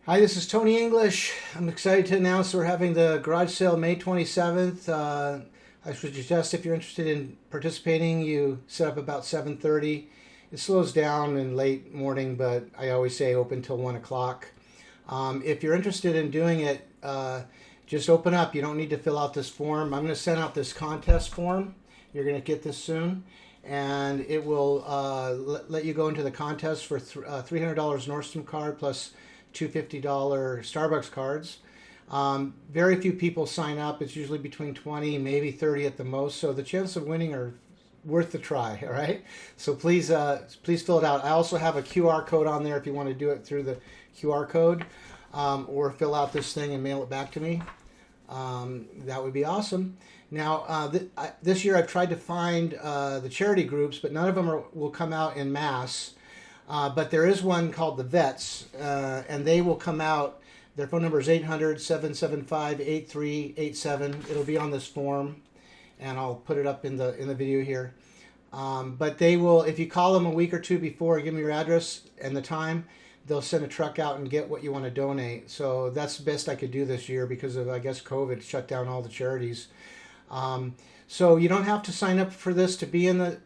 Hi, this is Tony English. I'm excited to announce we're having the garage sale May 27th. I should suggest if you're interested in participating, you set up about 7:30. It slows down in late morning, but I always say open till 1 o'clock. If you're interested in doing it, just open up. You don't need to fill out this form. I'm going to send out this contest form. You're going to get this soon. And it will let you go into the contest for $300 Nordstrom card plus $250 Starbucks cards. Very few people sign up. It's usually between 20, maybe 30 at the most. So the chances of winning are worth the try. All right. So please fill it out. I also have a QR code on there if you want to do it through the QR code, or fill out this thing and mail it back to me. That would be awesome. Now, this year I've tried to find the charity groups, but none of them will come out in mass. But there is one called the Vets, and they will come out. Their phone number is 800-775-8387. It'll be on this form, and I'll put it up in the video here. But they will, if you call them a week or two before and give them your address and the time, they'll send a truck out and get what you want to donate. So that's the best I could do this year because of, I guess, COVID shut down all the charities. So you don't have to sign up for this to be in the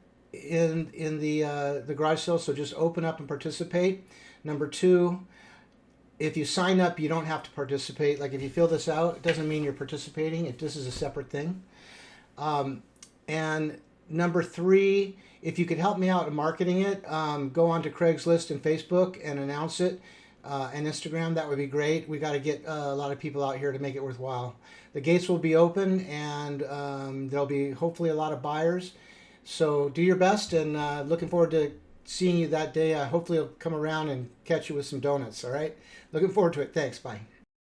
garage sale. So just open up and participate. Number two, if you sign up, you don't have to participate. Like if you fill this out, it doesn't mean you're participating. This is a separate thing. And number three, if you could help me out in marketing it, go on to Craigslist and Facebook and announce it, and Instagram. That would be great. We got to get a lot of people out here to make it worthwhile. The gates will be open, and there'll be hopefully a lot of buyers. So do your best, and looking forward to seeing you that day. Hopefully I'll come around and catch you with some donuts. All right. Looking forward to it. Thanks. Bye.